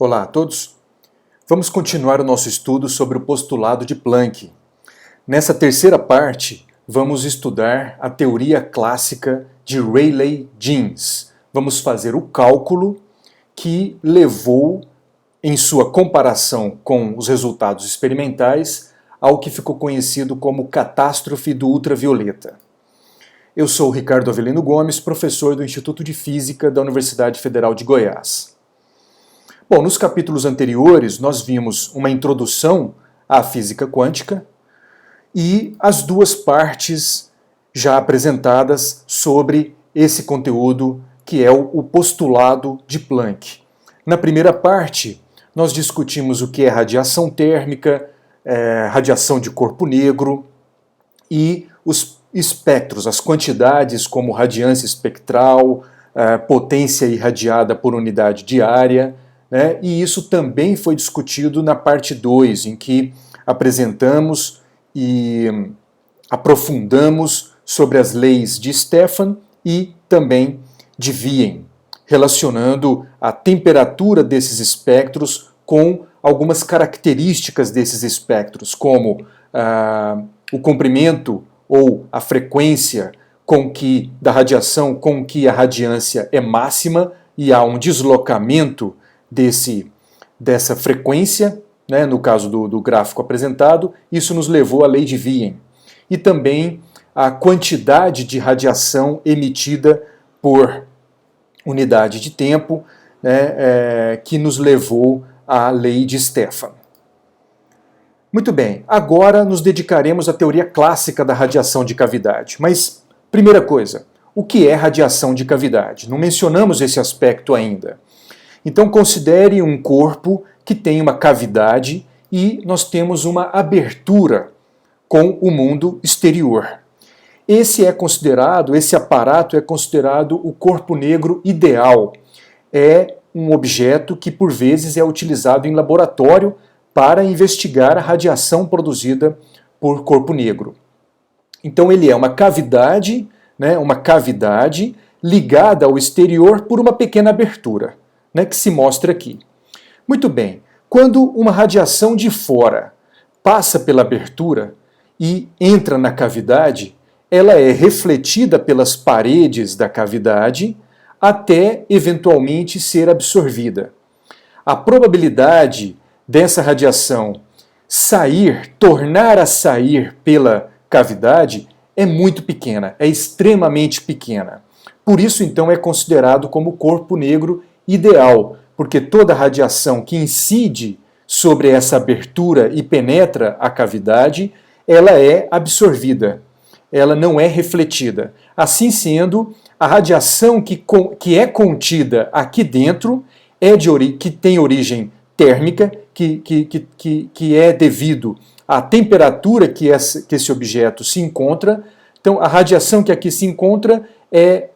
Olá a todos. Vamos continuar o nosso estudo sobre o postulado de Planck. Nessa terceira parte, vamos estudar a teoria clássica de Rayleigh-Jeans. Vamos fazer o cálculo que levou, em sua comparação com os resultados experimentais, ao que ficou conhecido como catástrofe do ultravioleta. Eu sou o Ricardo Avelino Gomes, professor do Instituto de Física da Universidade Federal de Goiás. Bom, nos capítulos anteriores nós vimos uma introdução à física quântica e as duas partes já apresentadas sobre esse conteúdo que é o postulado de Planck. Na primeira parte nós discutimos o que é radiação térmica, radiação de corpo negro e os espectros, as quantidades como radiância espectral, potência irradiada por unidade de área. E isso também foi discutido na parte 2, em que apresentamos e aprofundamos sobre as leis de Stefan e também de Wien, relacionando a temperatura desses espectros com algumas características desses espectros, como o comprimento ou a frequência da radiação com que a radiância é máxima e há um deslocamento dessa frequência, no caso do gráfico apresentado. Isso nos levou à lei de Wien. E também a quantidade de radiação emitida por unidade de tempo, que nos levou à lei de Stefan. Muito bem, agora nos dedicaremos à teoria clássica da radiação de cavidade. Mas, primeira coisa, o que é radiação de cavidade? Não mencionamos esse aspecto ainda. Então considere um corpo que tem uma cavidade e nós temos uma abertura com o mundo exterior. Esse aparato é considerado o corpo negro ideal. É um objeto que por vezes é utilizado em laboratório para investigar a radiação produzida por corpo negro. Então ele é uma cavidade ligada ao exterior por uma pequena abertura, que se mostra aqui. Muito bem, quando uma radiação de fora passa pela abertura e entra na cavidade, ela é refletida pelas paredes da cavidade até eventualmente ser absorvida. A probabilidade dessa radiação tornar a sair pela cavidade é muito pequena, é extremamente pequena. Por isso, então, é considerado como corpo negro ideal, porque toda radiação que incide sobre essa abertura e penetra a cavidade, ela é absorvida, ela não é refletida. Assim sendo, a radiação que é contida aqui dentro que tem origem térmica, que é devido à temperatura que esse objeto se encontra. Então, a radiação que aqui se encontra é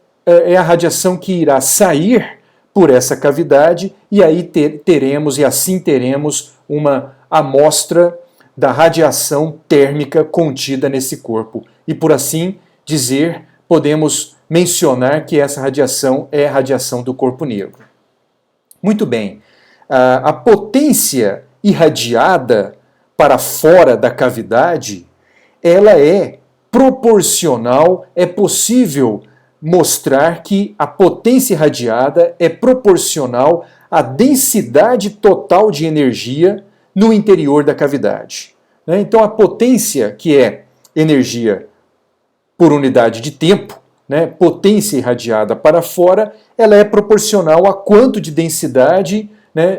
a radiação que irá sair por essa cavidade, e aí teremos uma amostra da radiação térmica contida nesse corpo. E por assim dizer, podemos mencionar que essa radiação é a radiação do corpo negro. Muito bem. A potência irradiada para fora da cavidade, ela é proporcional, é possível mostrar que a potência irradiada é proporcional à densidade total de energia no interior da cavidade. Então a potência, que é energia por unidade de tempo, potência irradiada para fora, ela é proporcional a quanto de densidade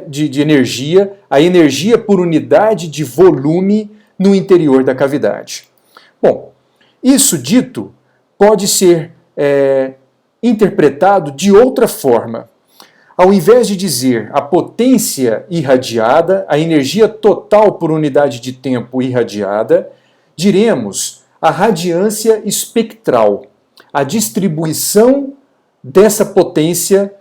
de energia, a energia por unidade de volume no interior da cavidade. Bom, isso dito pode ser interpretado de outra forma. Ao invés de dizer a potência irradiada, a energia total por unidade de tempo irradiada, diremos a radiância espectral, a distribuição dessa potência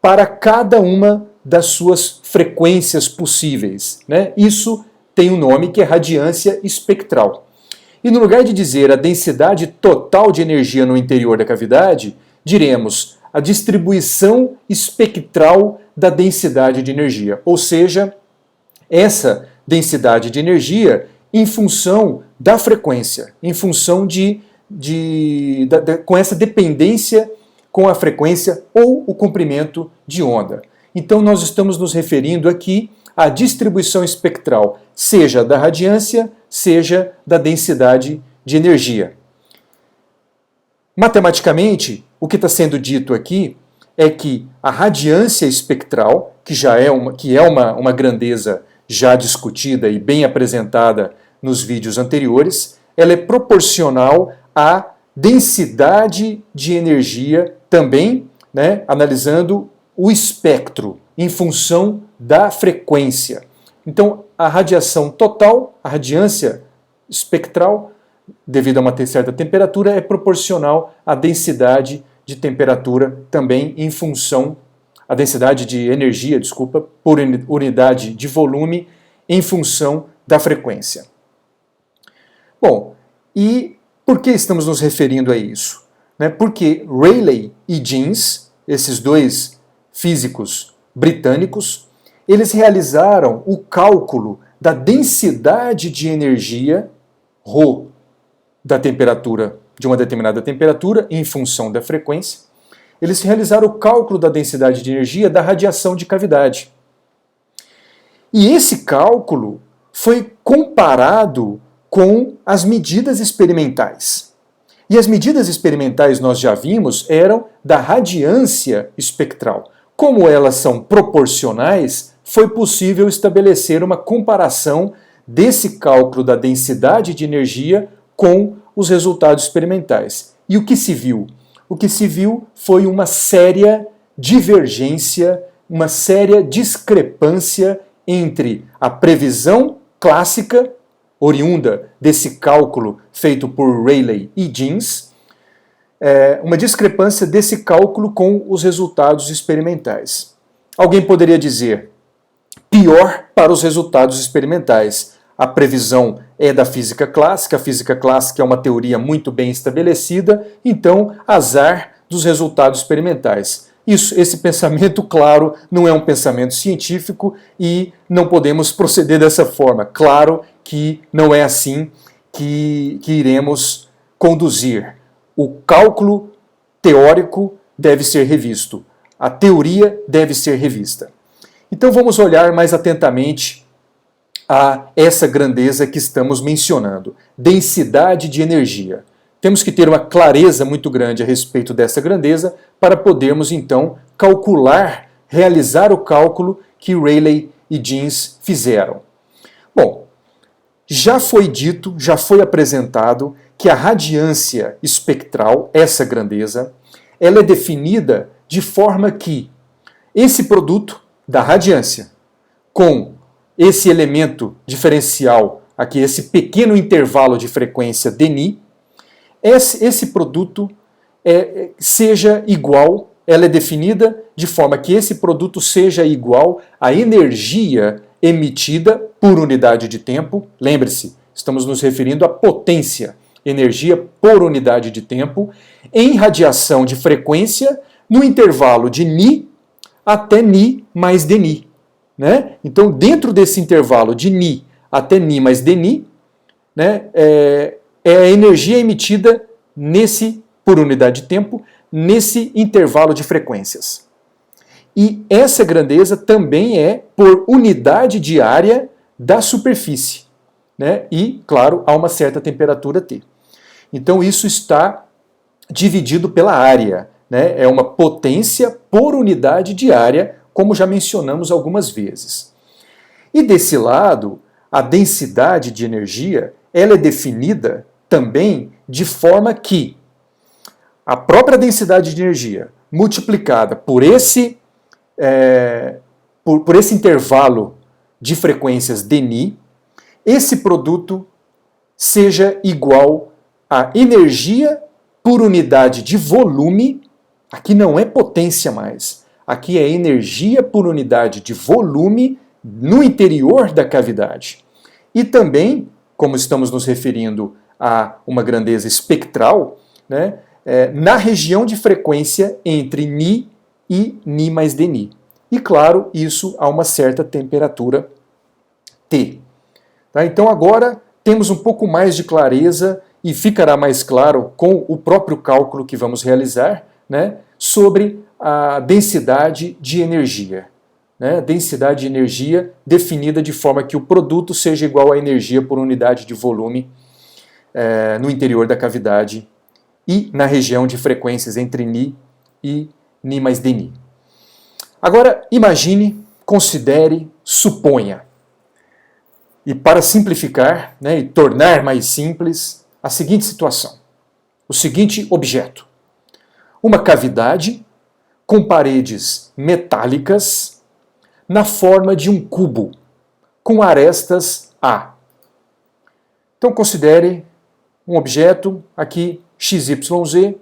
para cada uma das suas frequências possíveis. Isso tem um nome que é radiância espectral. E no lugar de dizer a densidade total de energia no interior da cavidade, diremos a distribuição espectral da densidade de energia, ou seja, essa densidade de energia em função da frequência, em função com essa dependência com a frequência ou o comprimento de onda. Então nós estamos nos referindo aqui à distribuição espectral, seja da radiância, seja da densidade de energia. Matematicamente, o que está sendo dito aqui é que a radiância espectral, que é uma grandeza já discutida e bem apresentada nos vídeos anteriores, ela é proporcional à densidade de energia também, né, analisando o espectro em função da frequência. Então, a radiação total, a radiância espectral, devido a uma certa temperatura, é proporcional à densidade de temperatura também em função, a densidade de energia, desculpa, por unidade de volume em função da frequência. Bom, e por que estamos nos referindo a isso? Porque Rayleigh e Jeans, esses dois físicos britânicos, eles realizaram o cálculo da densidade de energia, ρ, da temperatura, de uma determinada temperatura, em função da frequência. Eles realizaram o cálculo da densidade de energia da radiação de cavidade. E esse cálculo foi comparado com as medidas experimentais. E as medidas experimentais, nós já vimos, eram da radiância espectral. Como elas são proporcionais, foi possível estabelecer uma comparação desse cálculo da densidade de energia com os resultados experimentais. E o que se viu? O que se viu foi uma séria divergência, uma séria discrepância entre a previsão clássica, oriunda desse cálculo feito por Rayleigh e Jeans, uma discrepância desse cálculo com os resultados experimentais. Alguém poderia dizer, pior para os resultados experimentais. A previsão é da física clássica, a física clássica é uma teoria muito bem estabelecida, então azar dos resultados experimentais. Esse pensamento, claro, não é um pensamento científico e não podemos proceder dessa forma. Claro que não é assim que iremos conduzir. O cálculo teórico deve ser revisto, a teoria deve ser revista. Então vamos olhar mais atentamente a essa grandeza que estamos mencionando, densidade de energia. Temos que ter uma clareza muito grande a respeito dessa grandeza para podermos, então, calcular, realizar o cálculo que Rayleigh e Jeans fizeram. Bom, já foi dito, já foi apresentado que a radiância espectral, essa grandeza, ela é definida de forma que esse produto da radiância com esse elemento diferencial, aqui esse pequeno intervalo de frequência dni, esse produto seja igual, ela é definida de forma que esse produto seja igual à energia emitida por unidade de tempo. Lembre-se, estamos nos referindo à potência, energia por unidade de tempo, em radiação de frequência no intervalo de ni até ni mais dni. Né? Então, dentro desse intervalo de ni até ni mais dni, né, é a energia emitida por unidade de tempo, nesse intervalo de frequências. E essa grandeza também é por unidade de área da superfície. Né? E, claro, a uma certa temperatura T. Então, isso está dividido pela área. Né? É uma potência por unidade de área, como já mencionamos algumas vezes. E desse lado, a densidade de energia, ela é definida também de forma que a própria densidade de energia multiplicada por esse intervalo de frequências dni, esse produto seja igual a energia por unidade de volume, aqui não é potência mais, aqui é energia por unidade de volume no interior da cavidade. E também, como estamos nos referindo a uma grandeza espectral, né, na região de frequência entre Ni e Ni mais Dni. E claro, isso a uma certa temperatura T. Tá? Então agora temos um pouco mais de clareza e ficará mais claro com o próprio cálculo que vamos realizar, né, sobre a densidade de energia. Né, densidade de energia definida de forma que o produto seja igual à energia por unidade de volume no interior da cavidade e na região de frequências entre Ni e Ni mais Dni. Agora imagine, considere, suponha. E para simplificar, né, e tornar mais simples, a seguinte situação. O seguinte objeto. Uma cavidade com paredes metálicas na forma de um cubo, com arestas A. Então considere um objeto aqui, XYZ.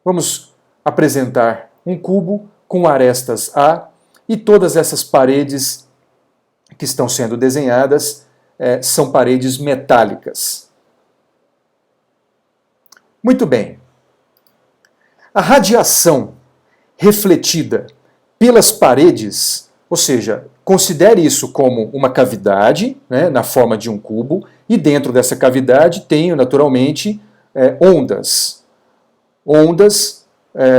Vamos apresentar um cubo com arestas A e todas essas paredes que estão sendo desenhadas são paredes metálicas. Muito bem. A radiação refletida pelas paredes, ou seja, considere isso como uma cavidade, né, na forma de um cubo, e dentro dessa cavidade tenho, naturalmente, ondas. Ondas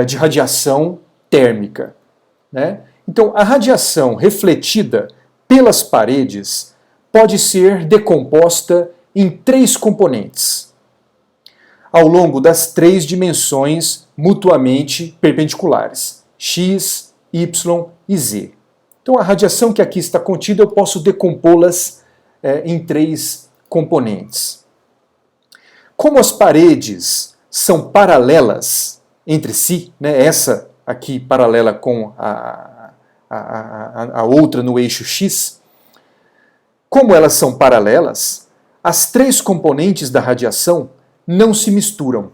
de radiação térmica. Né? Então, a radiação refletida pelas paredes pode ser decomposta em 3 componentes, ao longo das 3 dimensões mutuamente perpendiculares, x, y e z. Então a radiação que aqui está contida eu posso decompô-las em 3 componentes. Como as paredes são paralelas entre si, né, essa aqui paralela com a outra no eixo x, como elas são paralelas, as 3 componentes da radiação não se misturam,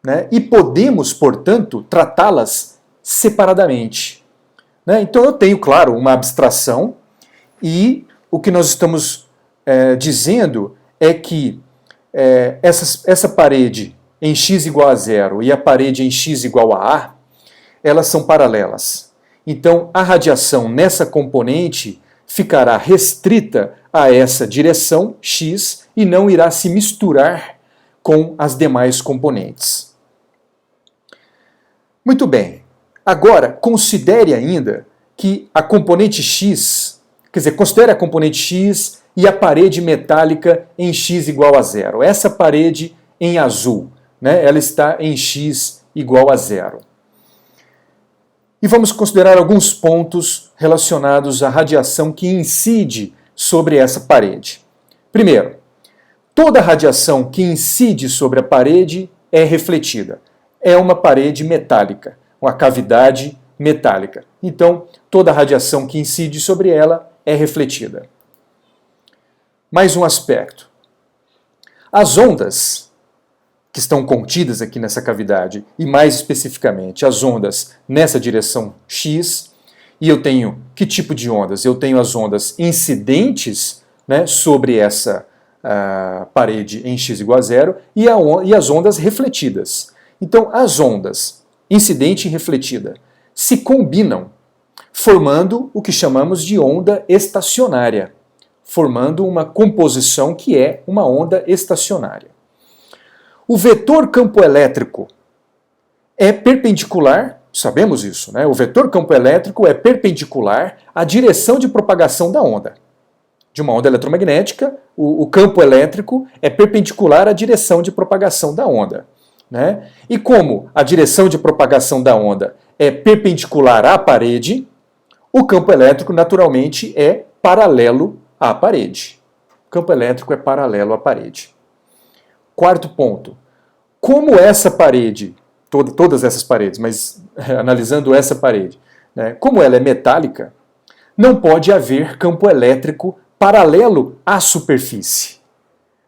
né? E podemos, portanto, tratá-las separadamente. Né? Então eu tenho, claro, uma abstração e o que nós estamos dizendo é que essa parede em x igual a 0 e a parede em x igual a A, elas são paralelas. Então a radiação nessa componente ficará restrita a essa direção x e não irá se misturar com as demais componentes. Muito bem. Agora, considere ainda que a componente x, quer dizer, considere a componente x e a parede metálica em x igual a 0. Essa parede em azul, né, ela está em x igual a 0. E vamos considerar alguns pontos relacionados à radiação que incide sobre essa parede. Primeiro, toda radiação que incide sobre a parede é refletida. É uma parede metálica, uma cavidade metálica. Então, toda radiação que incide sobre ela é refletida. Mais um aspecto. As ondas que estão contidas aqui nessa cavidade, e mais especificamente as ondas nessa direção x, e eu tenho que tipo de ondas? Eu tenho as ondas incidentes, né, sobre essa parede em x igual a 0 e as ondas refletidas. Então, as ondas incidente e refletida se combinam, formando o que chamamos de onda estacionária, formando uma composição que é uma onda estacionária. O vetor campo elétrico é perpendicular, sabemos isso, né? O vetor campo elétrico é perpendicular à direção de propagação da onda. De uma onda eletromagnética, o campo elétrico é perpendicular à direção de propagação da onda. Né? E como a direção de propagação da onda é perpendicular à parede, o campo elétrico naturalmente é paralelo à parede. O campo elétrico é paralelo à parede. Quarto ponto. Como essa parede, todas essas paredes, mas analisando essa parede, né, como ela é metálica, não pode haver campo elétrico paralelo à superfície.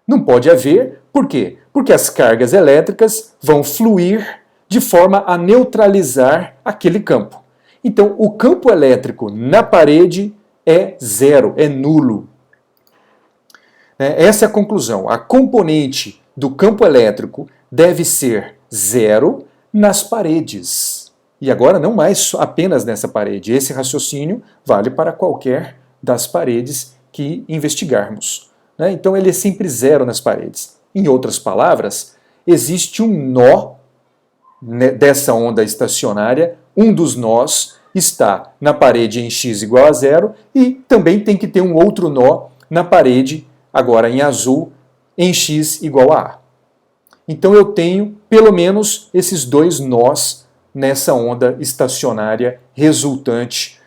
Não pode haver, por quê? Porque as cargas elétricas vão fluir de forma a neutralizar aquele campo. Então, o campo elétrico na parede é zero, é nulo. Essa é a conclusão. A componente do campo elétrico deve ser zero nas paredes. E agora não mais apenas nessa parede. Esse raciocínio vale para qualquer das paredes que investigarmos, né? Então ele é sempre zero nas paredes. Em outras palavras, existe um nó dessa onda estacionária, um dos nós está na parede em x igual a zero e também tem que ter um outro nó na parede, agora em azul, em x igual a A. Então eu tenho pelo menos esses dois nós nessa onda estacionária resultante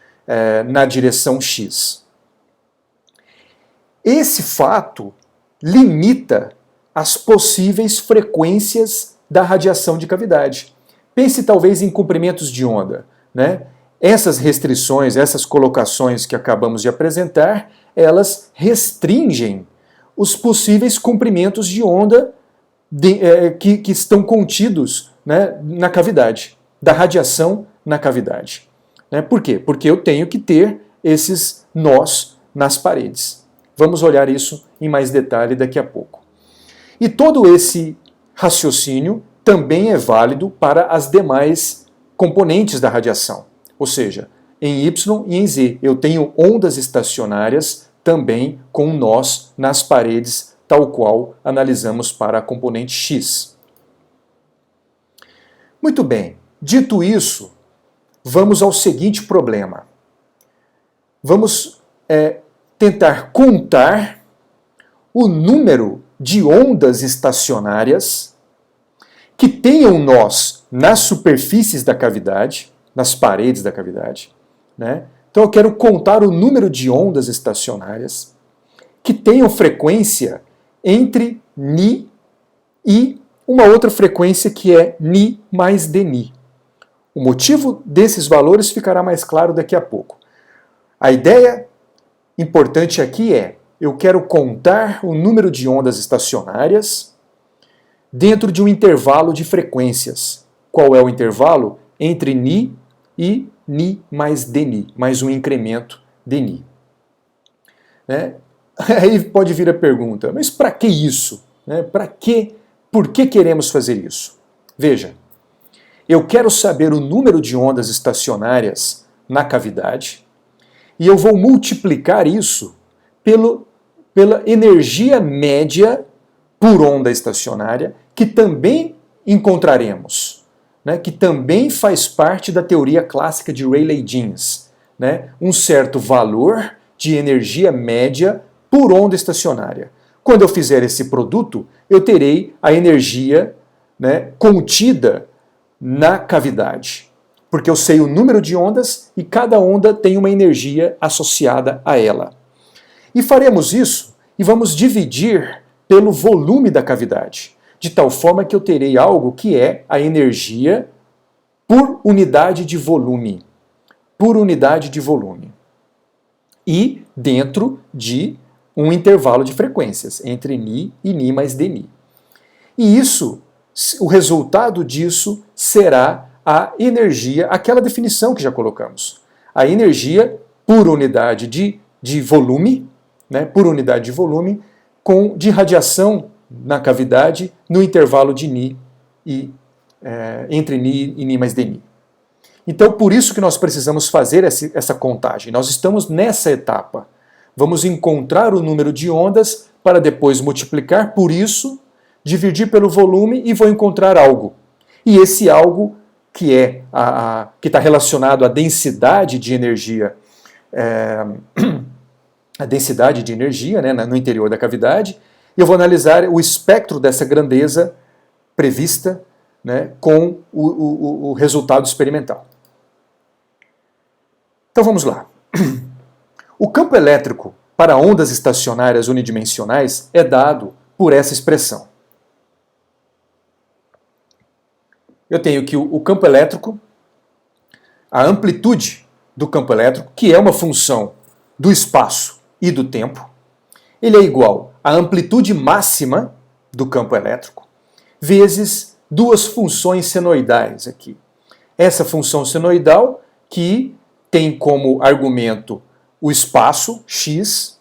na direção x. Esse fato limita as possíveis frequências da radiação de cavidade. Pense talvez em comprimentos de onda, né? Essas restrições, essas colocações que acabamos de apresentar, elas restringem os possíveis comprimentos de onda que estão contidos, né, na cavidade, da radiação na cavidade. Né? Por quê? Porque eu tenho que ter esses nós nas paredes. Vamos olhar isso em mais detalhe daqui a pouco. E todo esse raciocínio também é válido para as demais componentes da radiação. Ou seja, em Y e em Z, eu tenho ondas estacionárias também com nós nas paredes, tal qual analisamos para a componente X. Muito bem, dito isso, vamos ao seguinte problema. Vamos tentar contar o número de ondas estacionárias que tenham nós nas superfícies da cavidade, nas paredes da cavidade, né? Então eu quero contar o número de ondas estacionárias que tenham frequência entre Ni e uma outra frequência que é Ni mais Dni. O motivo desses valores ficará mais claro daqui a pouco. A ideia importante aqui é, eu quero contar o número de ondas estacionárias dentro de um intervalo de frequências. Qual é o intervalo? Entre Ni e Ni mais Dni, mais um incremento Dni. Né? Aí pode vir a pergunta, mas para que isso? Né? Por que queremos fazer isso? Veja, eu quero saber o número de ondas estacionárias na cavidade e eu vou multiplicar isso pela energia média por onda estacionária, que também encontraremos, né, que também faz parte da teoria clássica de Rayleigh-Jeans, né, um certo valor de energia média por onda estacionária. Quando eu fizer esse produto, eu terei a energia, né, contida na cavidade, porque eu sei o número de ondas e cada onda tem uma energia associada a ela. E faremos isso e vamos dividir pelo volume da cavidade, de tal forma que eu terei algo que é a energia por unidade de volume. Por unidade de volume. E dentro de um intervalo de frequências, entre Ni e Ni mais Dni. E isso, o resultado disso será a energia, aquela definição que já colocamos. A energia por unidade de volume, né, por unidade de volume, de radiação na cavidade no intervalo de Ni entre Ni e Ni mais Dni. Então, por isso que nós precisamos fazer essa contagem. Nós estamos nessa etapa. Vamos encontrar o número de ondas para depois multiplicar por isso, dividir pelo volume e vou encontrar algo. E esse algo que está relacionado à densidade de energia, a densidade de energia, né, no interior da cavidade, e eu vou analisar o espectro dessa grandeza prevista, né, com o resultado experimental. Então vamos lá. O campo elétrico para ondas estacionárias unidimensionais é dado por essa expressão. Eu tenho que o campo elétrico, a amplitude do campo elétrico, que é uma função do espaço e do tempo, ele é igual à amplitude máxima do campo elétrico vezes duas funções senoidais aqui. Essa função senoidal que tem como argumento o espaço, x,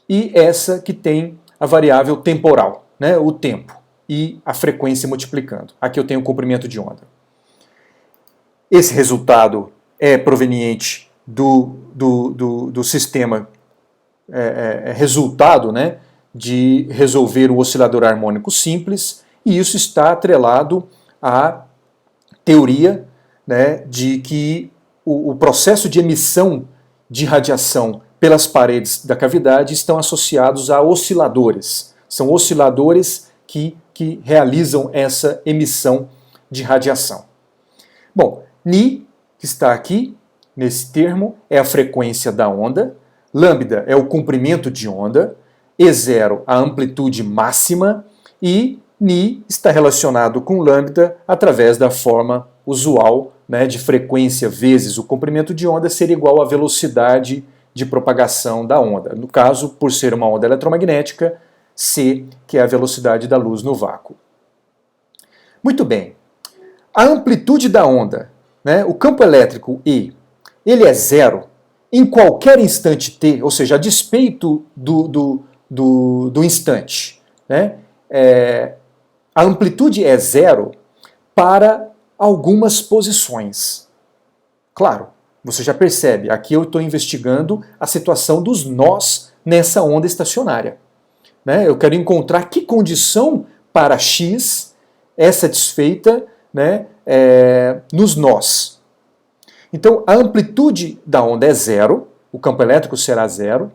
e essa que tem a variável temporal, né, o tempo. e a frequência multiplicando. Aqui eu tenho o comprimento de onda. Esse resultado é proveniente do sistema resultado, né, de resolver o oscilador harmônico simples, e isso está atrelado à teoria, né, de que o processo de emissão de radiação pelas paredes da cavidade estão associados a osciladores. São osciladores que realizam essa emissão de radiação. Bom, Ni, que está aqui, nesse termo, é a frequência da onda, lambda é o comprimento de onda, E0 a amplitude máxima e Ni está relacionado com lambda através da forma usual, né, de frequência vezes o comprimento de onda ser igual à velocidade de propagação da onda. No caso, por ser uma onda eletromagnética, C, que é a velocidade da luz no vácuo. Muito bem. A amplitude da onda, né, o campo elétrico E, ele é zero em qualquer instante t, ou seja, a despeito do instante. Né, a amplitude é zero para algumas posições. Claro, você já percebe, aqui eu estou investigando a situação dos nós nessa onda estacionária. Né? Eu quero encontrar que condição para x é satisfeita, né, nos nós. Então, a amplitude da onda é zero, o campo elétrico será zero,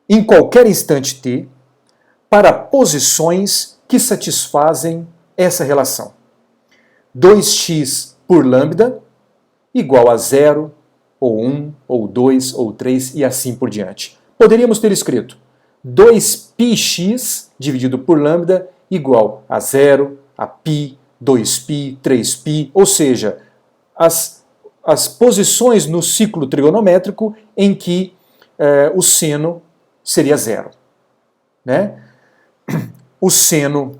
em qualquer instante t, para posições que satisfazem essa relação. 2x por lambda igual a 0, ou 1, ou 2, ou 3 e assim por diante. Poderíamos ter escrito 2πx dividido por lambda igual a 0, a π, 2π, 3π, ou seja, as posições no ciclo trigonométrico em que o seno seria zero. Né? O seno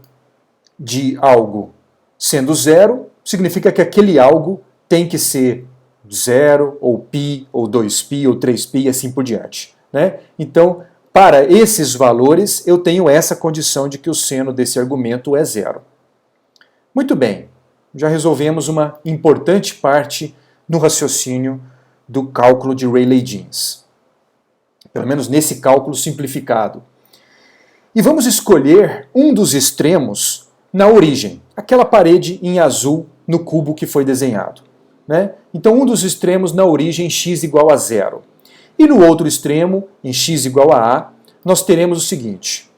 de algo sendo zero significa que aquele algo tem que ser 0, ou π, ou 2π, ou 3π e assim por diante. Né? Então, para esses valores, eu tenho essa condição de que o seno desse argumento é zero. Muito bem, já resolvemos uma importante parte no raciocínio do cálculo de Rayleigh-Jeans. Pelo menos nesse cálculo simplificado. E vamos escolher um dos extremos na origem, aquela parede em azul no cubo que foi desenhado. Né? Então, um dos extremos na origem x igual a 0. E no outro extremo, em x igual a a, nós teremos o seguinte.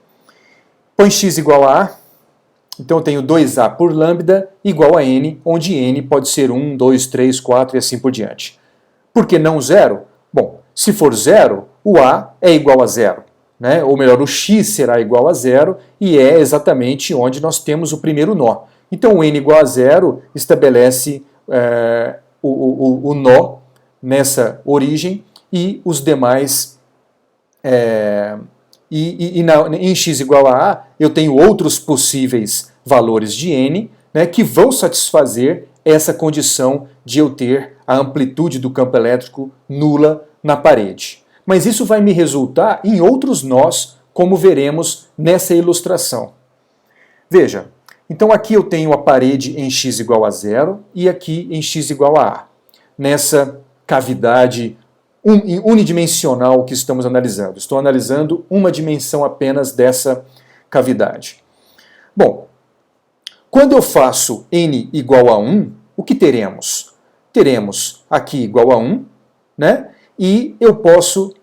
Põe x igual a a, então eu tenho 2a por lambda igual a n, onde n pode ser 1, 2, 3, 4 e assim por diante. Por que não 0? Bom, se for 0, o a é igual a 0. Né? Ou melhor, o x será igual a 0 e é exatamente onde nós temos o primeiro nó. Então o n igual a 0 estabelece o nó nessa origem e os demais... em x igual a a, eu tenho outros possíveis valores de n, né, que vão satisfazer essa condição de eu ter a amplitude do campo elétrico nula na parede. Mas isso vai me resultar em outros nós, como veremos nessa ilustração. Veja, então aqui eu tenho a parede em x igual a 0 e aqui em x igual a a. Nessa cavidade unidimensional que estamos analisando. Estou analisando uma dimensão apenas dessa cavidade. Bom, quando eu faço n igual a 1, o que teremos? Teremos aqui igual a 1, né? E eu posso...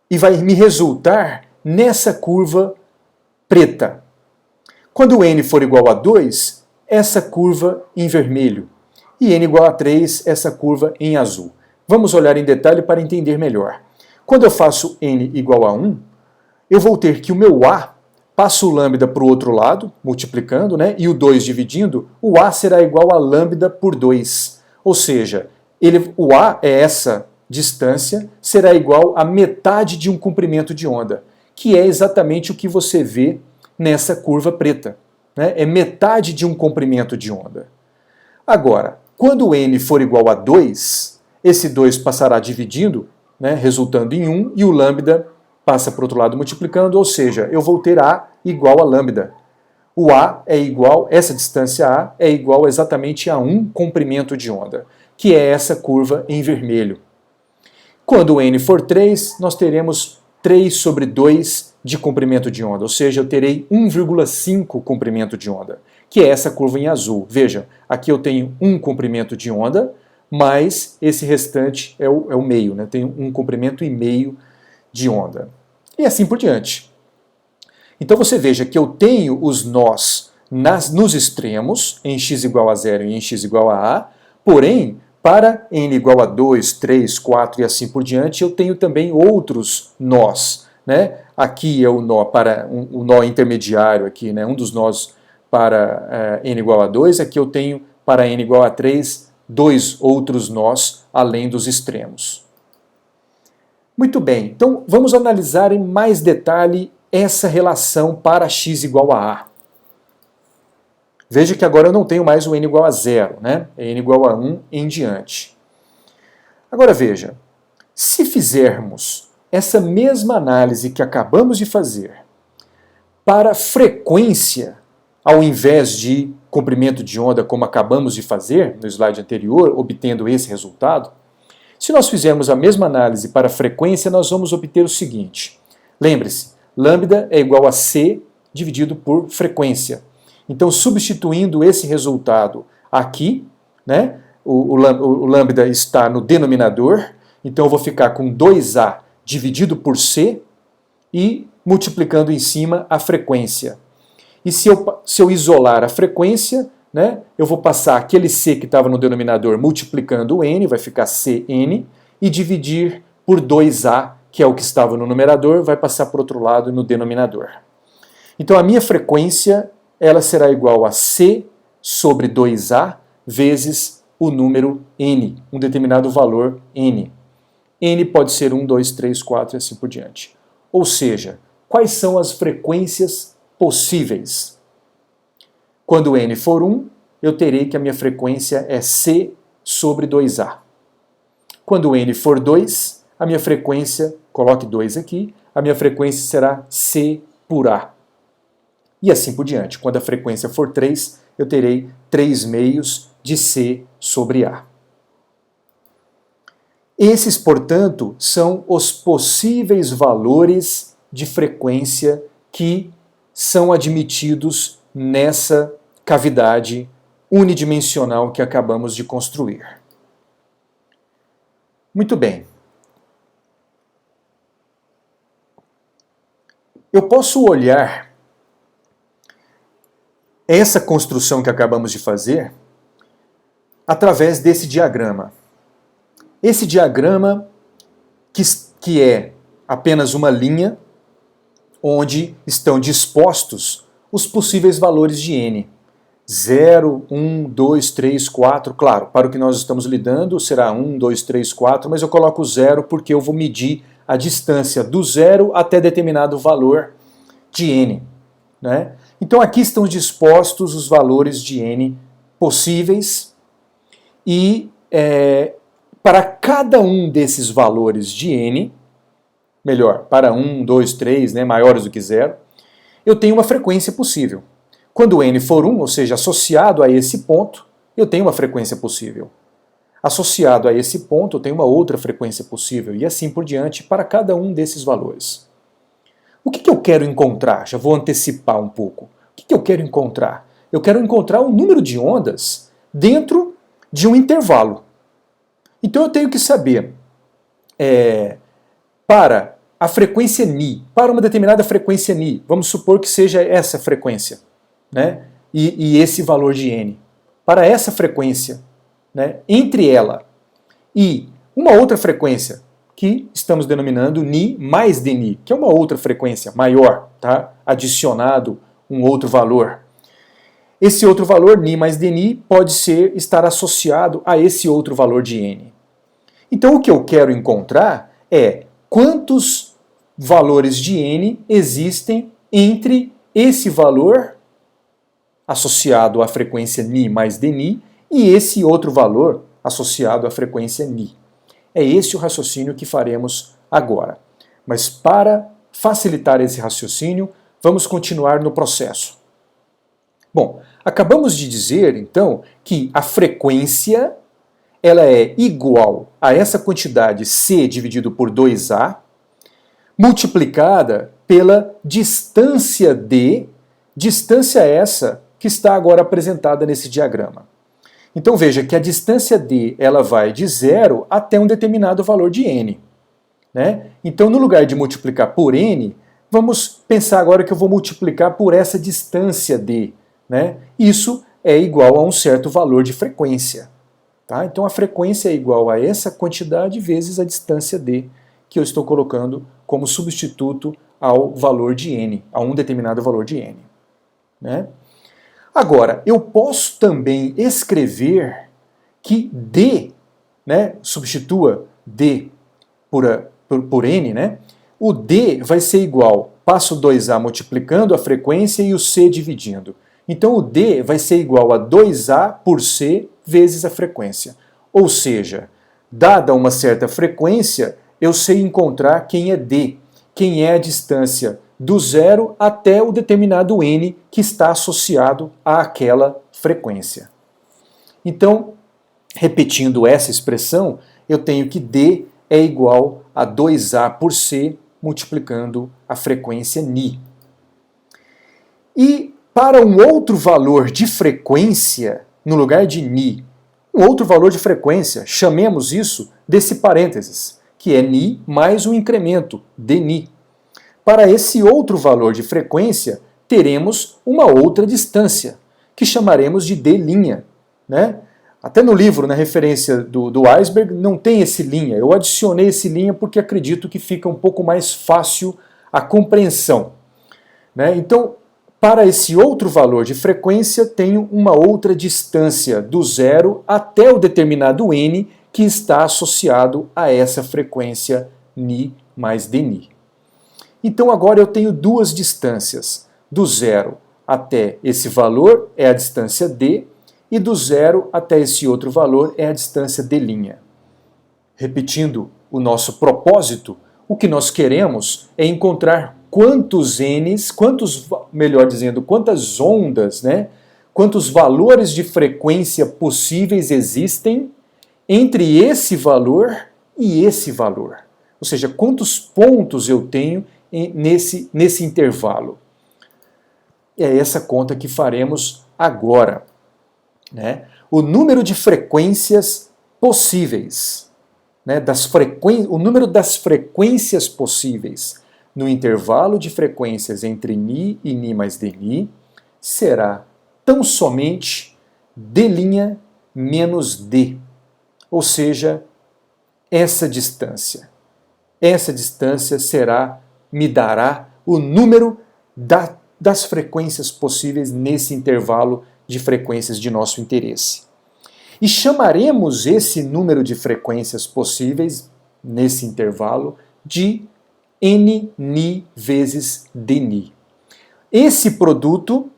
E vai me resultar nessa curva preta. Quando n for igual a 2, essa curva em vermelho. E n igual a 3, essa curva em azul. Vamos olhar em detalhe para entender melhor. Quando eu faço n igual a 1, eu vou ter que o meu a, passo o lambda para o outro lado, multiplicando, né, e o 2 dividindo, o a será igual a lambda por 2. Ou seja, o a é essa distância, será igual a metade de um comprimento de onda, que é exatamente o que você vê nessa curva preta. Né? É metade de um comprimento de onda. Agora, quando n for igual a 2, esse 2 passará dividindo, né, resultando em 1, e o lambda passa para o outro lado multiplicando, ou seja, eu vou ter A igual a lambda. O A é igual, essa distância A é igual exatamente a 1 comprimento de onda, que é essa curva em vermelho. Quando o n for 3, nós teremos 3 sobre 2 de comprimento de onda, ou seja, eu terei 1,5 comprimento de onda, que é essa curva em azul. Veja, aqui eu tenho 1 comprimento de onda, mas esse restante é o meio, né? Tenho 1 comprimento e meio de onda. E assim por diante. Então você veja que eu tenho os nós nos extremos, em x igual a 0 e em x igual a A, porém, para n igual a 2, 3, 4 e assim por diante, eu tenho também outros nós. Né? Aqui é o nó para o nó intermediário, aqui, né? Um dos nós para n igual a 2, aqui eu tenho para n igual a 3, 2 outros nós além dos extremos. Muito bem, então vamos analisar em mais detalhe essa relação para x igual a A. Veja que agora eu não tenho mais o n igual a 0, né? É n igual a 1 em diante. Agora veja, se fizermos essa mesma análise que acabamos de fazer para frequência, ao invés de comprimento de onda, como acabamos de fazer no slide anterior, obtendo esse resultado, se nós fizermos a mesma análise para frequência, nós vamos obter o seguinte. Lembre-se, lambda é igual a c dividido por frequência. Então, substituindo esse resultado aqui, né, o lambda está no denominador, então eu vou ficar com 2A dividido por C e multiplicando em cima a frequência. E se eu isolar a frequência, né, eu vou passar aquele C que estava no denominador multiplicando o N, vai ficar Cn, e dividir por 2A, que é o que estava no numerador, vai passar para o outro lado no denominador. Então a minha frequência ela será igual a C sobre 2A vezes o número N, um determinado valor N. N pode ser 1, 2, 3, 4 e assim por diante. Ou seja, quais são as frequências possíveis? Quando N for 1, eu terei que a minha frequência é C sobre 2A. Quando N for 2, a minha frequência, coloque 2 aqui, a minha frequência será C por A. E assim por diante. Quando a frequência for 3, eu terei 3 meios de C sobre A. Esses, portanto, são os possíveis valores de frequência que são admitidos nessa cavidade unidimensional que acabamos de construir. Muito bem. Eu posso olhar essa construção que acabamos de fazer através desse diagrama. Esse diagrama que é apenas uma linha onde estão dispostos os possíveis valores de n. 0, 1, 2, 3, 4, claro, para o que nós estamos lidando será 1, 2, 3, 4, mas eu coloco 0 porque eu vou medir a distância do 0 até determinado valor de n. Né? Então aqui estão dispostos os valores de n possíveis e para cada um desses valores de n, melhor, para 1, 2, 3, né, maiores do que 0, eu tenho uma frequência possível. Quando n for 1, ou seja, associado a esse ponto, eu tenho uma frequência possível. Associado a esse ponto, eu tenho uma outra frequência possível, e assim por diante para cada um desses valores. O que eu quero encontrar? Já vou antecipar um pouco. O que eu quero encontrar? Eu quero encontrar o número de ondas dentro de um intervalo. Então eu tenho que saber, para a frequência Ni, para uma determinada frequência Ni, vamos supor que seja essa frequência, né? E esse valor de N. Para essa frequência, né? Entre ela e uma outra frequência, que estamos denominando Ni mais Dni, que é uma outra frequência maior, tá? Adicionado um outro valor. Esse outro valor, Ni mais Dni, pode estar associado a esse outro valor de N. Então o que eu quero encontrar é quantos valores de N existem entre esse valor associado à frequência Ni mais Dni e esse outro valor associado à frequência Ni. É esse o raciocínio que faremos agora. Mas para facilitar esse raciocínio, vamos continuar no processo. Bom, acabamos de dizer, então, que a frequência ela é igual a essa quantidade C dividido por 2A, multiplicada pela distância D, distância essa que está agora apresentada nesse diagrama. Então veja que a distância D ela vai de 0 até um determinado valor de n. Né? Então, no lugar de multiplicar por n, vamos pensar agora que eu vou multiplicar por essa distância d. Né? Isso é igual a um certo valor de frequência. Tá? Então, a frequência é igual a essa quantidade vezes a distância d, que eu estou colocando como substituto ao valor de n, a um determinado valor de n. Né? Agora, eu posso também escrever que d, né, substitua d por n, né? O d vai ser igual, passo 2a multiplicando a frequência e o c dividindo. Então o d vai ser igual a 2a por c vezes a frequência. Ou seja, dada uma certa frequência, eu sei encontrar quem é d, quem é a distância do zero até o determinado n que está associado àquela frequência. Então, repetindo essa expressão, eu tenho que d é igual a 2a por c multiplicando a frequência ni. E para um outro valor de frequência, no lugar de ni, um outro valor de frequência, chamemos isso desse parênteses, que é ni mais um incremento, dni. Para esse outro valor de frequência, teremos uma outra distância, que chamaremos de d', né? Até no livro, na referência do Iceberg, não tem esse linha. Eu adicionei esse linha porque acredito que fica um pouco mais fácil a compreensão. Né? Então, para esse outro valor de frequência, tenho uma outra distância do zero até o determinado n que está associado a essa frequência ni mais dni. Então, agora eu tenho duas distâncias. Do zero até esse valor é a distância d, e do zero até esse outro valor é a distância d'. Repetindo o nosso propósito, o que nós queremos é encontrar quantos n's, quantas ondas, né? Quantos valores de frequência possíveis existem entre esse valor e esse valor. Ou seja, quantos pontos eu tenho nesse intervalo. É essa conta que faremos agora. Né? O número de frequências possíveis, né? O número das frequências possíveis no intervalo de frequências entre ni e ni mais dni será tão somente d' menos d, ou seja, essa distância. Essa distância me dará o número das frequências possíveis nesse intervalo de frequências de nosso interesse. E chamaremos esse número de frequências possíveis nesse intervalo de nni vezes dni. Esse produto,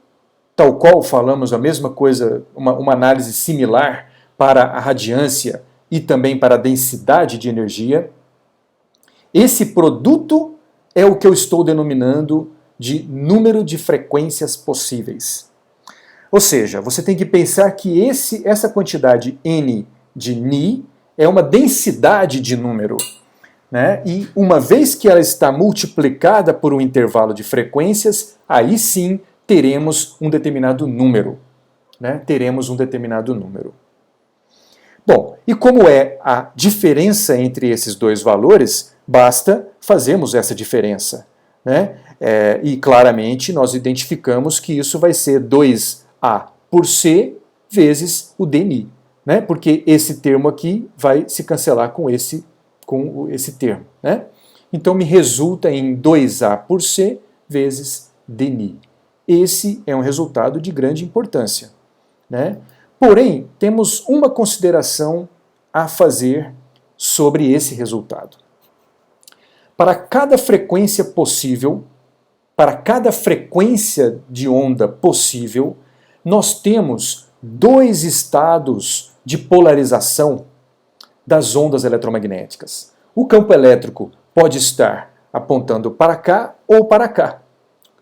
tal qual falamos a mesma coisa, uma análise similar para a radiância e também para a densidade de energia, esse produto é o que eu estou denominando de número de frequências possíveis. Ou seja, você tem que pensar que essa quantidade n de ni é uma densidade de número. Né? E uma vez que ela está multiplicada por um intervalo de frequências, aí sim teremos um determinado número. Né? Teremos um determinado número. Bom, e como é a diferença entre esses dois valores, basta fazermos essa diferença. Né? E claramente nós identificamos que isso vai ser 2a por c vezes o dni, né? Porque esse termo aqui vai se cancelar com esse termo. Né? Então me resulta em 2a por c vezes dni. Esse é um resultado de grande importância. Né? Porém, temos uma consideração a fazer sobre esse resultado. Para cada frequência possível, para cada frequência de onda possível, nós temos dois estados de polarização das ondas eletromagnéticas. O campo elétrico pode estar apontando para cá ou para cá.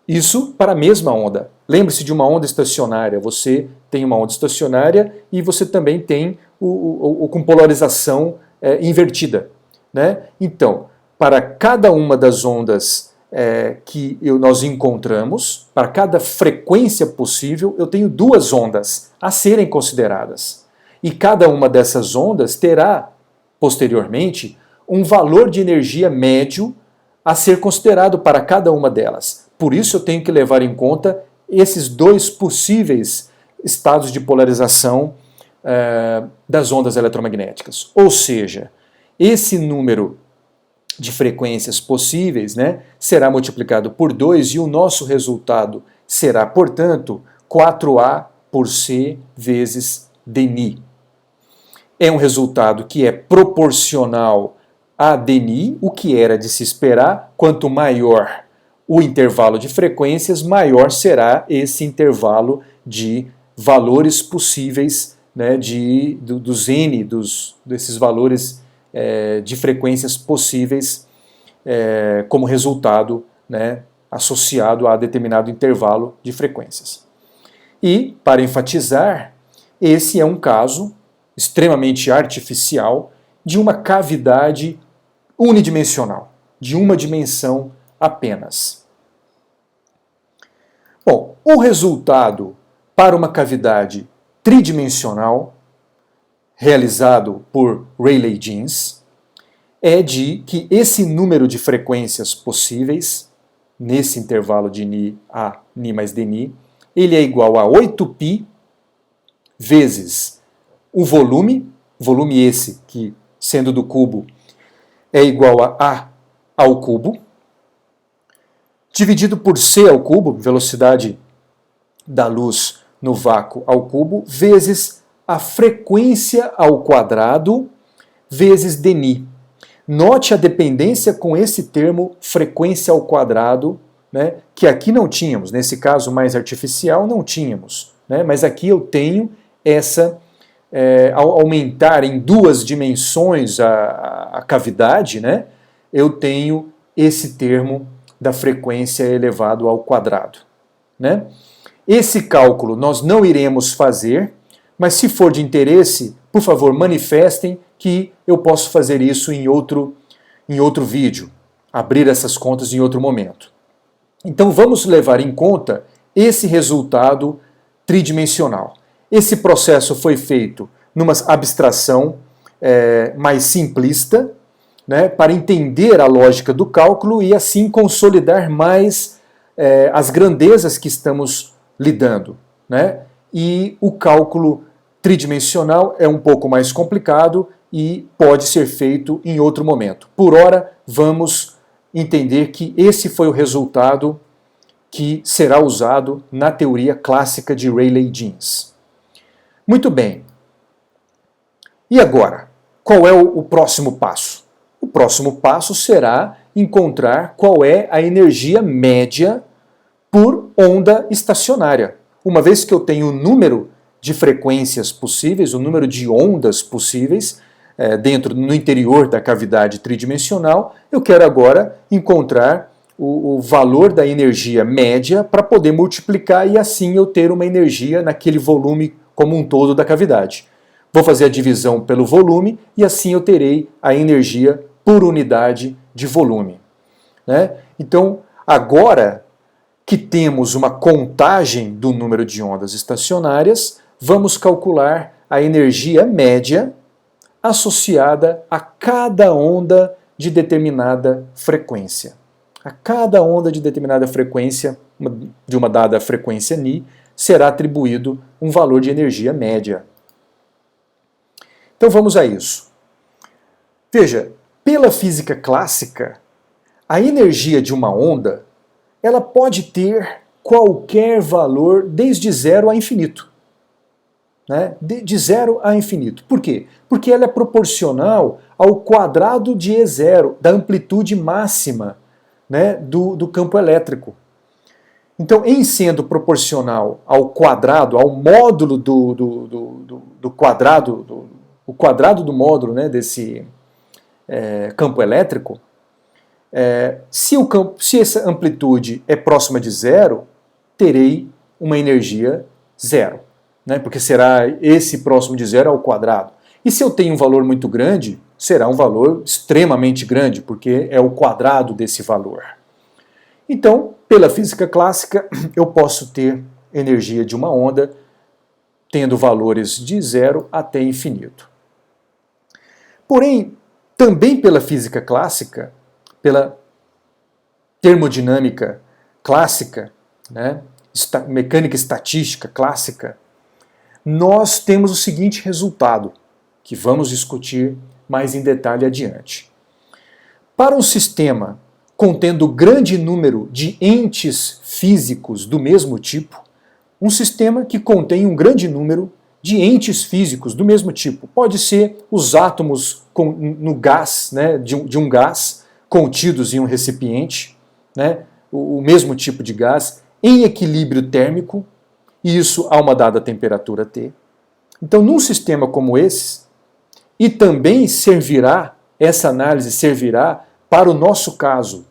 Isso para a mesma onda. Lembre-se de uma onda estacionária. Você tem uma onda estacionária e você também tem o com polarização invertida, né? Então, para cada uma das ondas que nós encontramos, para cada frequência possível, eu tenho duas ondas a serem consideradas. E cada uma dessas ondas terá, posteriormente, um valor de energia médio a ser considerado para cada uma delas. Por isso eu tenho que levar em conta esses dois possíveis estados de polarização das ondas eletromagnéticas. Ou seja, esse número de frequências possíveis, né, será multiplicado por 2 e o nosso resultado será, portanto, 4A por C vezes dni. É um resultado que é proporcional a dni, o que era de se esperar. Quanto maior o intervalo de frequências, maior será esse intervalo de valores possíveis, né, dos n, desses valores de frequências possíveis como resultado, né, associado a determinado intervalo de frequências. E, para enfatizar, esse é um caso extremamente artificial de uma cavidade unidimensional, de uma dimensão apenas. Bom, o resultado para uma cavidade tridimensional, realizado por Rayleigh-Jeans, é de que esse número de frequências possíveis, nesse intervalo de ni a ni mais dni, ele é igual a 8π vezes o volume esse que, sendo do cubo, é igual a ao cubo, dividido por c ao cubo, velocidade da luz no vácuo ao cubo, vezes a frequência ao quadrado, vezes dni. Note a dependência com esse termo frequência ao quadrado, né, que aqui não tínhamos, nesse caso mais artificial não tínhamos, né, mas aqui eu tenho essa, ao aumentar em duas dimensões a cavidade, né, eu tenho esse termo da frequência elevado ao quadrado, né? Esse cálculo nós não iremos fazer, mas se for de interesse, por favor, manifestem que eu posso fazer isso em outro vídeo, abrir essas contas em outro momento. Então vamos levar em conta esse resultado tridimensional. Esse processo foi feito numa abstração mais simplista, né, para entender a lógica do cálculo e assim consolidar mais as grandezas que estamos lidando, né? E o cálculo tridimensional é um pouco mais complicado e pode ser feito em outro momento. Por ora, vamos entender que esse foi o resultado que será usado na teoria clássica de Rayleigh-Jeans. Muito bem. E agora? Qual é o próximo passo? O próximo passo será encontrar qual é a energia média por onda estacionária. Uma vez que eu tenho o número de frequências possíveis, o número de ondas possíveis no interior da cavidade tridimensional, eu quero agora encontrar o valor da energia média para poder multiplicar e assim eu ter uma energia naquele volume como um todo da cavidade. Vou fazer a divisão pelo volume e assim eu terei a energia por unidade de volume, né? Então, agora que temos uma contagem do número de ondas estacionárias, vamos calcular a energia média associada a cada onda de determinada frequência. A cada onda de determinada frequência, de uma dada frequência ni, será atribuído um valor de energia média. Então vamos a isso. Veja, pela física clássica, a energia de uma onda ela pode ter qualquer valor desde zero a infinito. Né? De zero a infinito. Por quê? Porque ela é proporcional ao quadrado de E0, da amplitude máxima, né, do campo elétrico. Então, em sendo proporcional ao quadrado, ao módulo do quadrado, o quadrado do módulo, né, desse campo elétrico, Se essa amplitude é próxima de zero, terei uma energia zero, né? Porque será esse próximo de zero ao quadrado. E se eu tenho um valor muito grande, será um valor extremamente grande, porque é o quadrado desse valor. Então, pela física clássica, eu posso ter energia de uma onda tendo valores de zero até infinito. Porém, também pela física clássica, pela termodinâmica clássica, né, mecânica estatística clássica, nós temos o seguinte resultado, que vamos discutir mais em detalhe adiante. Para um sistema contendo grande número de entes físicos do mesmo tipo, um sistema que contém um grande número de entes físicos do mesmo tipo, pode ser os átomos no gás, né, de um gás contidos em um recipiente, né, o mesmo tipo de gás, em equilíbrio térmico, e isso a uma dada temperatura T. Então, num sistema como esse, e também essa análise servirá para o nosso caso,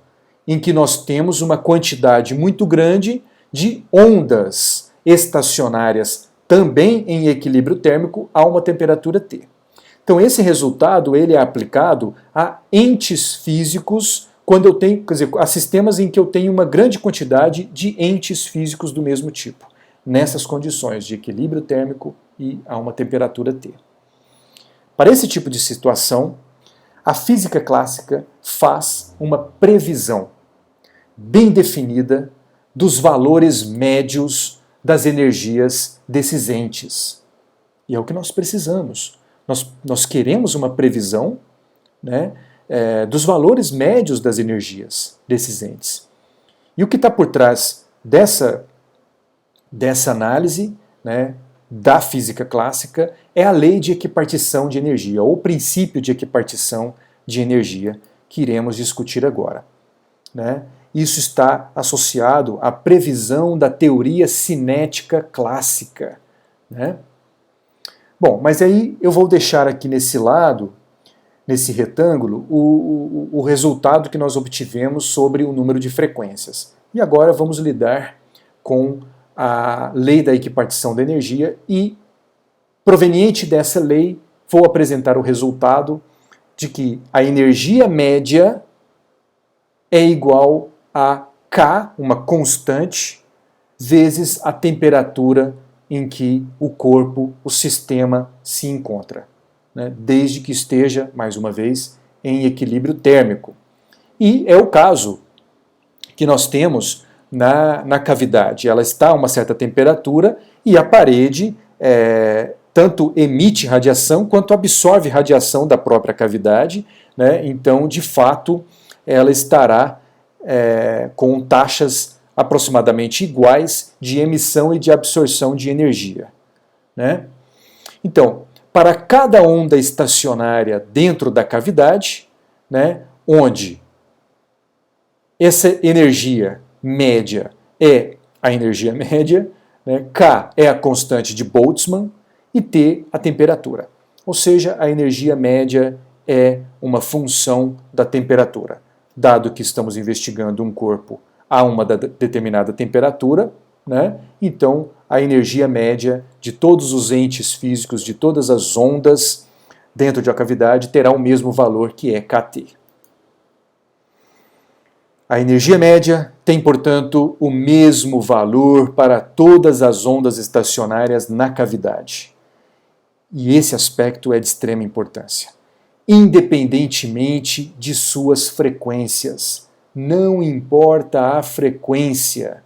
em que nós temos uma quantidade muito grande de ondas estacionárias também em equilíbrio térmico a uma temperatura T. Então esse resultado ele é aplicado a entes físicos quando eu tenho, quer dizer, a sistemas em que eu tenho uma grande quantidade de entes físicos do mesmo tipo, nessas condições de equilíbrio térmico e a uma temperatura T. Para esse tipo de situação, a física clássica faz uma previsão bem definida dos valores médios das energias desses entes. E é o que nós precisamos. Nós queremos uma previsão, né, dos valores médios das energias desses entes. E o que está por trás dessa análise, né, da física clássica é a lei de equipartição de energia, ou o princípio de equipartição de energia que iremos discutir agora, né? Isso está associado à previsão da teoria cinética clássica, né? Bom, mas aí eu vou deixar aqui nesse lado, nesse retângulo, o resultado que nós obtivemos sobre o número de frequências. E agora vamos lidar com a lei da equipartição da energia e, proveniente dessa lei, vou apresentar o resultado de que a energia média é igual a K, uma constante, vezes a temperatura em que o corpo, o sistema, se encontra, né? Desde que esteja, mais uma vez, em equilíbrio térmico. E é o caso que nós temos na cavidade. Ela está a uma certa temperatura e a parede tanto emite radiação quanto absorve radiação da própria cavidade, né? Então, de fato, ela estará com taxas aproximadamente iguais de emissão e de absorção de energia, né? Então, para cada onda estacionária dentro da cavidade, né, onde essa energia média é a energia média, né, K é a constante de Boltzmann e T a temperatura. Ou seja, a energia média é uma função da temperatura. Dado que estamos investigando um corpo a uma determinada temperatura, né, então a energia média de todos os entes físicos, de todas as ondas dentro de uma cavidade, terá o mesmo valor que é kT. A energia média tem, portanto, o mesmo valor para todas as ondas estacionárias na cavidade. E esse aspecto é de extrema importância. Independentemente de suas frequências. Não importa a frequência.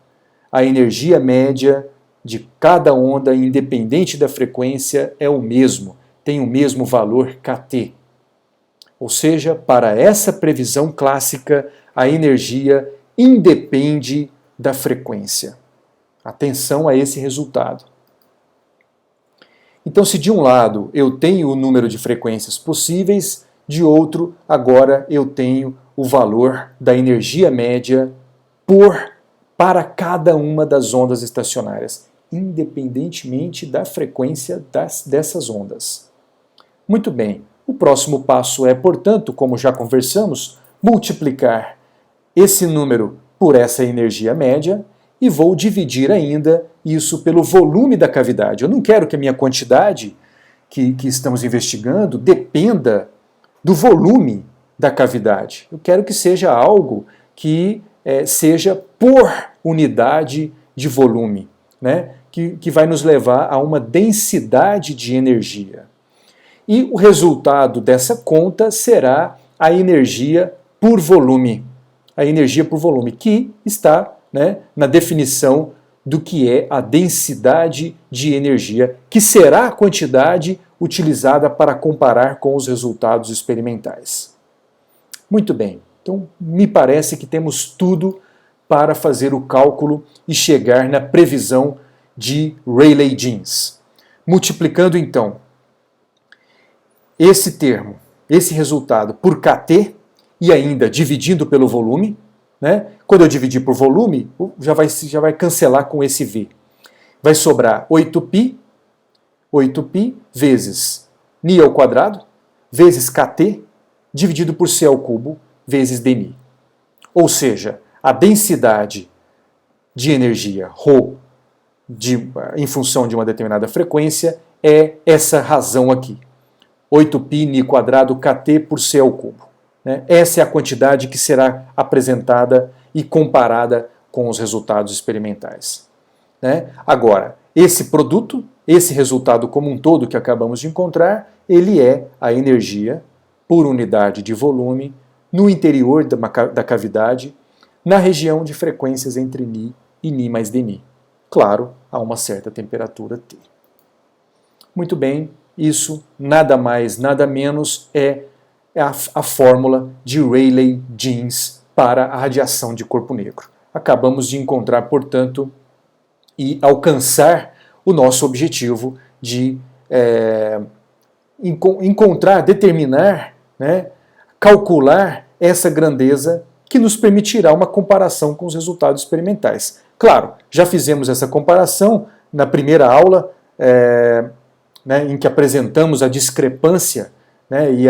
A energia média de cada onda, independente da frequência, é o mesmo, tem o mesmo valor kT. Ou seja, para essa previsão clássica, a energia independe da frequência. Atenção a esse resultado. Então, se de um lado eu tenho o número de frequências possíveis, de outro, agora eu tenho o valor da energia média para cada uma das ondas estacionárias, independentemente da frequência dessas ondas. Muito bem, o próximo passo é, portanto, como já conversamos, multiplicar esse número por essa energia média e vou dividir ainda isso pelo volume da cavidade. Eu não quero que a minha quantidade que estamos investigando dependa do volume da cavidade. Eu quero que seja algo que seja por unidade de volume, né? Que vai nos levar a uma densidade de energia. E o resultado dessa conta será a energia por volume. A energia por volume, que está, né, na definição do que é a densidade de energia, que será a quantidade utilizada para comparar com os resultados experimentais. Muito bem, então me parece que temos tudo para fazer o cálculo e chegar na previsão de Rayleigh-Jeans. Multiplicando então esse termo, esse resultado por kT e ainda dividindo pelo volume, né? Quando eu dividir por volume, já vai cancelar com esse V. Vai sobrar 8π vezes ni ao quadrado, vezes kT, dividido por c ao cubo, vezes dmi. Ou seja, a densidade de energia, ρ, em função de uma determinada frequência, é essa razão aqui. 8π ni quadrado kT por c ao cubo. Essa é a quantidade que será apresentada e comparada com os resultados experimentais. Agora, esse produto, esse resultado como um todo que acabamos de encontrar, ele é a energia por unidade de volume no interior da cavidade, na região de frequências entre ni e ni mais dmi. Claro, a uma certa temperatura T. Muito bem, isso nada mais, nada menos é a fórmula de Rayleigh-Jeans para a radiação de corpo negro. Acabamos de encontrar, portanto, e alcançar o nosso objetivo de encontrar, determinar, né, calcular essa grandeza que nos permitirá uma comparação com os resultados experimentais. Claro, já fizemos essa comparação na primeira aula, em que apresentamos a discrepância, né, e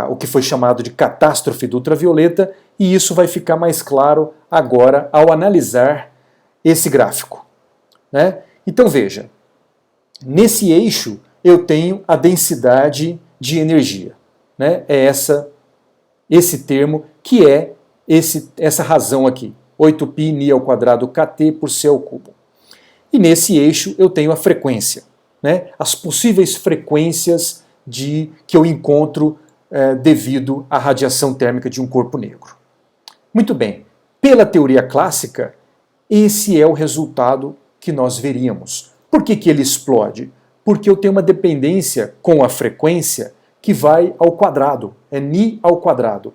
o que foi chamado de catástrofe do ultravioleta, e isso vai ficar mais claro agora ao analisar esse gráfico. Então veja, nesse eixo eu tenho a densidade de energia. É esse termo que é essa razão aqui, 8π ni ao quadrado kT por c ao cubo. E nesse eixo eu tenho a frequência, as possíveis frequências que eu encontro devido à radiação térmica de um corpo negro. Muito bem, pela teoria clássica, esse é o resultado que nós veríamos. Por que ele explode? Porque eu tenho uma dependência com a frequência que vai ao quadrado, é ni ao quadrado.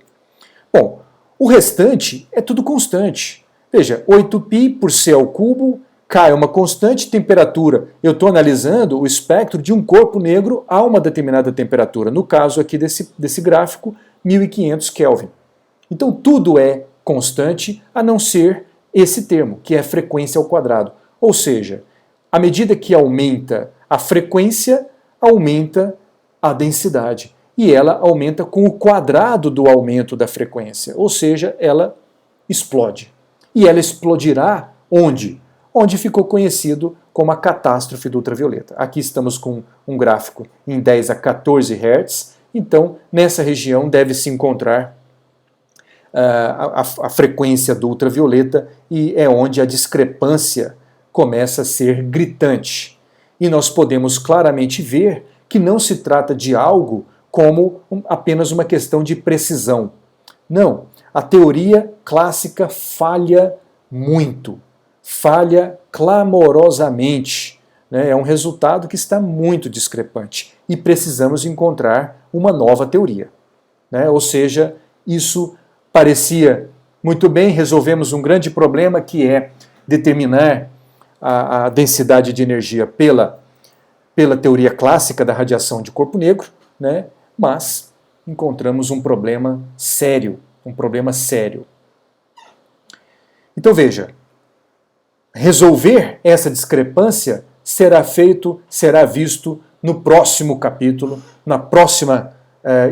Bom, o restante é tudo constante. Veja, 8π por c ao cubo, K é uma constante, temperatura. Eu estou analisando o espectro de um corpo negro a uma determinada temperatura. No caso aqui desse gráfico, 1500 Kelvin. Então tudo é constante, a não ser esse termo, que é frequência ao quadrado. Ou seja, à medida que aumenta a frequência, aumenta a densidade. E ela aumenta com o quadrado do aumento da frequência. Ou seja, ela explode. E ela explodirá onde? Onde ficou conhecido como a catástrofe do ultravioleta. Aqui estamos com um gráfico em 10 a 14 Hz, então nessa região deve-se encontrar a frequência do ultravioleta e é onde a discrepância começa a ser gritante. E nós podemos claramente ver que não se trata de algo como apenas uma questão de precisão. Não, a teoria clássica falha muito. Falha clamorosamente. É um resultado que está muito discrepante e precisamos encontrar uma nova teoria. Ou seja, isso parecia muito bem, resolvemos um grande problema que é determinar a densidade de energia pela teoria clássica da radiação de corpo negro, mas encontramos um problema sério, Então veja, resolver essa discrepância será visto no próximo capítulo, na próxima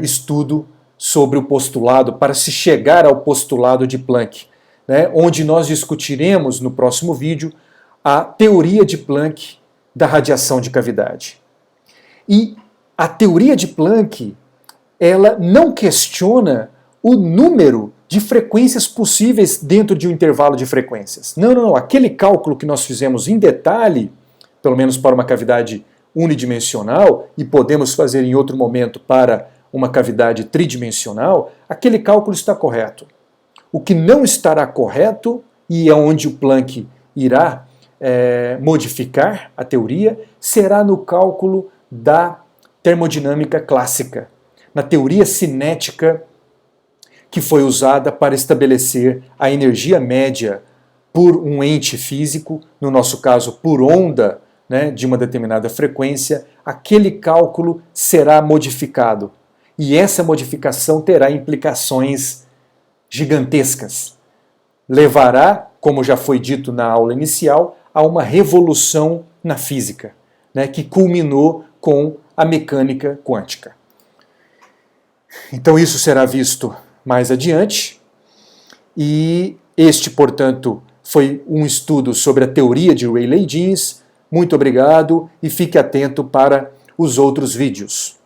estudo sobre o postulado, para se chegar ao postulado de Planck, né, onde nós discutiremos no próximo vídeo a teoria de Planck da radiação de cavidade. E a teoria de Planck, ela não questiona o número de frequências possíveis dentro de um intervalo de frequências. Não, não, não. Aquele cálculo que nós fizemos em detalhe, pelo menos para uma cavidade unidimensional, e podemos fazer em outro momento para uma cavidade tridimensional, aquele cálculo está correto. O que não estará correto, e é onde o Planck irá modificar a teoria, será no cálculo da termodinâmica clássica, na teoria cinética que foi usada para estabelecer a energia média por um ente físico, no nosso caso por onda, né, de uma determinada frequência. Aquele cálculo será modificado. E essa modificação terá implicações gigantescas. Levará, como já foi dito na aula inicial, a uma revolução na física, né, que culminou com a mecânica quântica. Então isso será visto mais adiante. E este, portanto, foi um estudo sobre a teoria de Rayleigh-Jeans. Muito obrigado e fique atento para os outros vídeos.